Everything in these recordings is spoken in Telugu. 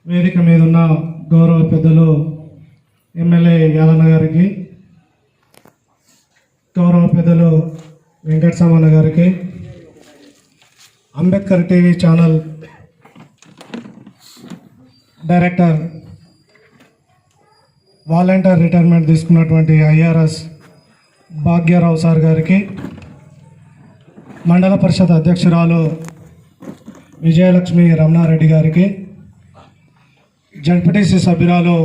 వేదిక మీద ఉన్న గౌరవ పెద్దలు ఎమ్మెల్యే యాదన్న గారికి, గౌరవ పెద్దలు వెంకటసామన్న గారికి, Ambedkar TV channel director volunteer retirement తీసుకున్నటువంటి ఐఆర్ఎస్ భాగ్యరావు సార్ గారికి, మండల పరిషత్ అధ్యక్షురాలు విజయలక్ష్మి రమణారెడ్డి గారికి, జడ్పీటీసీ సభ్యురాలు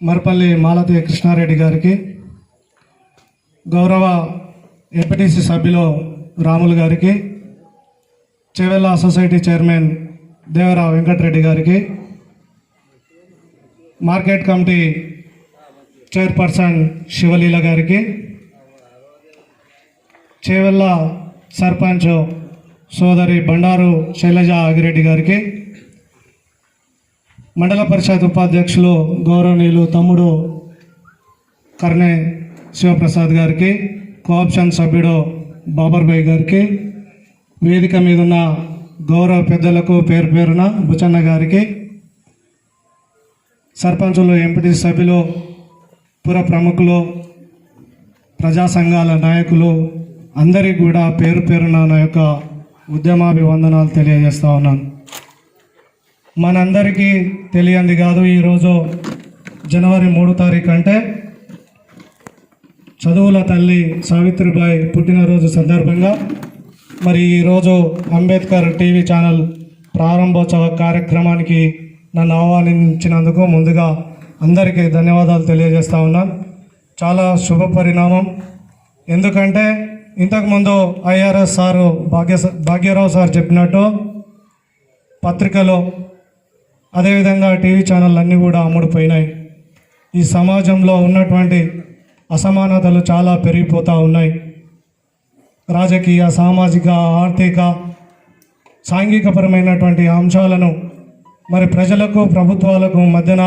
మరపల్లి మాలతి కృష్ణారెడ్డి గారికి, గౌరవ ఎంపీటీసీ సభ్యులు రాములు గారికి, చెవెల్లా సొసైటీ చైర్మన్ దేవరా వెంకటరెడ్డి గారికి, మార్కెట్ కమిటీ చైర్పర్సన్ శివలీల గారికి, చెవెల్లా సర్పంచ్ సోదరి బండారు శైలజ ఆగిరెడ్డి గారికి, మండల పరిషత్ ఉపాధ్యక్షులు గౌరవనీయులు తమ్ముడు కర్ణే శివప్రసాద్ గారికి, కోఆప్షన్ సభ్యుడు బాబర్ భాయ్ గారికి, వేదిక మీద ఉన్న గౌరవ పెద్దలకు పేరు పేరున బుచన్న గారికి, సర్పంచులు, ఎంపీటీ సభ్యులు, పుర ప్రముఖులు, ప్రజా సంఘాల నాయకులు అందరికీ కూడా పేరు పేరున నా యొక్క ఉద్యమాభివందనాలు తెలియజేస్తూ ఉన్నాను. మనందరికీ తెలియంది కాదు, ఈరోజు జనవరి 3 తారీఖు అంటే చదువుల తల్లి సావిత్రిబాయి పుట్టినరోజు సందర్భంగా మరి ఈరోజు అంబేద్కర్ టీవీ ఛానల్ ప్రారంభోత్సవ కార్యక్రమానికి నన్ను ఆహ్వానించినందుకు ముందుగా అందరికీ ధన్యవాదాలు తెలియజేస్తూ ఉన్నాను. చాలా శుభ పరిణామం. ఎందుకంటే ఇంతకుముందు ఐఆర్ఎస్ సారు భాగ్యరావు సార్ చెప్పినట్టు పత్రికలు అదేవిధంగా టీవీ ఛానల్ అన్నీ కూడా అమ్ముడుపోయినాయి. ఈ సమాజంలో ఉన్నటువంటి అసమానతలు చాలా పెరిగిపోతూ ఉన్నాయి. రాజకీయ, సామాజిక, ఆర్థిక, సాంఘికపరమైనటువంటి అంశాలను మరి ప్రజలకు, ప్రభుత్వాలకు మధ్యన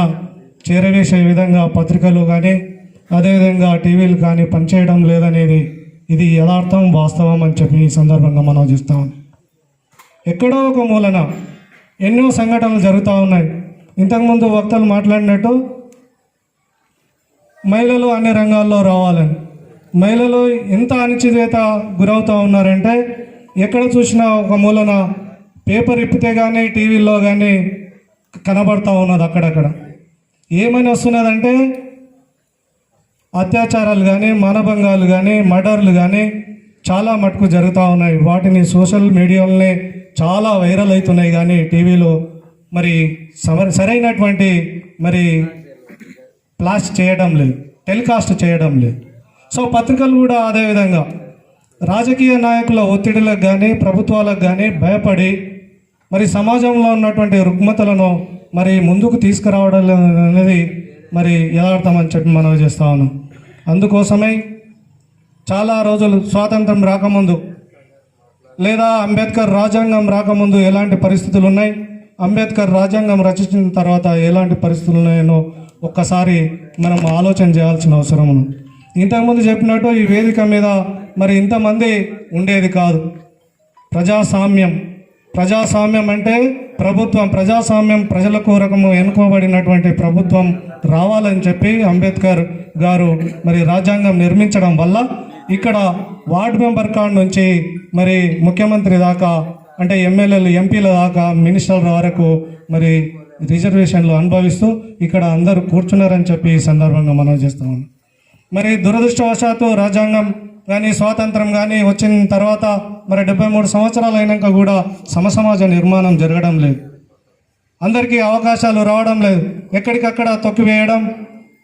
చేరవేసే విధంగా పత్రికలు కానీ అదేవిధంగా టీవీలు కానీ పనిచేయడం లేదనేది ఇది యథార్థం, వాస్తవం అని చెప్పి ఈ సందర్భంగా మనం చూస్తాం. ఎక్కడో ఒక మూలన ఎన్నో సంఘటనలు జరుగుతూ ఉన్నాయి. ఇంతకుముందు వక్తలు మాట్లాడినట్టు మహిళలు అన్ని రంగాల్లో రావాలని, మహిళలు ఎంత అణచివేత గురవుతూ ఉన్నారంటే ఎక్కడ చూసినా ఒక మూలన పేపర్ ఇప్పితే కానీ టీవీల్లో కానీ కనబడుతూ ఉన్నది. అక్కడక్కడ ఏమని వస్తున్నదంటే అత్యాచారాలు కానీ, మానభంగాలు కానీ, మర్డర్లు కానీ చాలా మటుకు జరుగుతూ ఉన్నాయి. వాటిని సోషల్ మీడియాలోనే చాలా వైరల్ అవుతున్నాయి కానీ టీవీలో మరి సరైనటువంటి మరి ఫ్లాష్ చేయడం లేదు, టెలికాస్ట్ చేయడం లేదు. సో పత్రికలు కూడా అదేవిధంగా రాజకీయ నాయకుల ఒత్తిడిలకు కానీ, ప్రభుత్వాలకు కానీ భయపడి మరి సమాజంలో ఉన్నటువంటి రుగ్మతలను మరి ముందుకు తీసుకురావడం అనేది మరి యథార్థం అని చెప్పి మనం చేస్తా ఉన్నాం. అందుకోసమే చాలా రోజులు స్వాతంత్రం రాకముందు లేదా అంబేద్కర్ రాజ్యాంగం రాకముందు ఎలాంటి పరిస్థితులు ఉన్నాయి, అంబేద్కర్ రాజ్యాంగం రచించిన తర్వాత ఎలాంటి పరిస్థితులు ఉన్నాయో ఒక్కసారి మనం ఆలోచన చేయాల్సిన అవసరం ఉంది. ఇంతకుముందు చెప్పినట్టు ఈ వేదిక మీద మరి ఇంతమంది ఉండేది కాదు. ప్రజాస్వామ్యం అంటే ప్రభుత్వం, ప్రజాస్వామ్యం ప్రజల కోరకము ఎన్నుకోబడినటువంటి ప్రభుత్వం రావాలని చెప్పి అంబేద్కర్ గారు మరి రాజ్యాంగం నిర్మించడం వల్ల ఇక్కడ వార్డు మెంబర్ కాడ నుంచి మరి ముఖ్యమంత్రి దాకా అంటే ఎమ్మెల్యేలు, ఎంపీల దాకా, మినిస్టర్ల వరకు మరి రిజర్వేషన్లు అనుభవిస్తూ ఇక్కడ అందరూ కూర్చున్నారని చెప్పి ఈ సందర్భంగా మనం చేస్తాము. మరి దురదృష్టవశాత్తు రాజ్యాంగం కానీ, స్వాతంత్రం కానీ వచ్చిన తర్వాత మరి 73 సంవత్సరాలు అయినాక కూడా సమసమాజ నిర్మాణం జరగడం లేదు. అందరికీ అవకాశాలు రావడం లేదు. ఎక్కడికక్కడ తొక్కివేయడం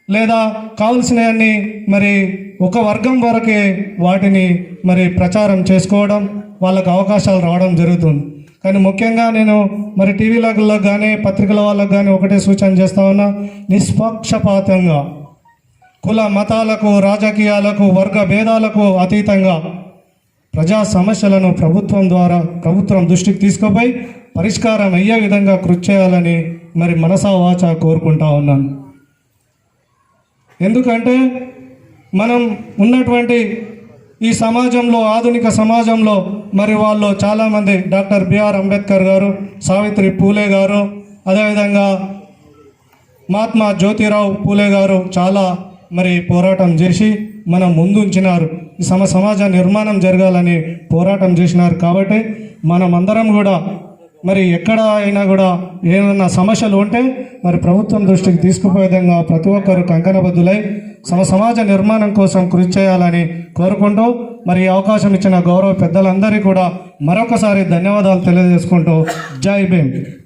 లేదా కావలసినవన్నీ మరి ఒక వర్గం వరకే వాటిని మరి ప్రచారం చేసుకోవడం, వాళ్ళకు అవకాశాలు రావడం జరుగుతుంది. కానీ ముఖ్యంగా నేను మరి టీవీలకు కానీ పత్రికల వాళ్ళకు కానీ ఒకటే సూచన చేస్తా ఉన్నా, నిష్పక్షపాతంగా కుల మతాలకు, రాజకీయాలకు, వర్గ భేదాలకు అతీతంగా ప్రజా సమస్యలను ప్రభుత్వం దృష్టికి తీసుకుపోయి పరిష్కారం అయ్యే విధంగా కృషి చేయాలని మరి మనసా వాచా కోరుకుంటా ఉన్నాను. ఎందుకంటే మనం ఉన్నటువంటి ఈ సమాజంలో ఆధునిక సమాజంలో మరి వాళ్ళు చాలామంది డాక్టర్ బిఆర్ అంబేద్కర్ గారు, సావిత్రి పూలే గారు, అదేవిధంగా మహాత్మా జ్యోతిరావు పూలే గారు చాలా మరి పోరాటం చేసి మనం ముందుంచినారు. ఈ సమాజ నిర్మాణం జరగాలని పోరాటం చేసినారు. కాబట్టి మనమందరం కూడా మరి ఎక్కడ అయినా కూడా ఏమైనా సమస్యలు ఉంటే మరి ప్రభుత్వం దృష్టికి తీసుకుపోయే విధంగా ప్రతి ఒక్కరు కంకణబద్దులై సమాజ నిర్మాణం కోసం కృషి చేయాలని కోరుకుంటూ మరి ఈ అవకాశం ఇచ్చిన గౌరవ పెద్దలందరికీ కూడా మరొకసారి ధన్యవాదాలు తెలియజేసుకుంటూ జై భీమ్.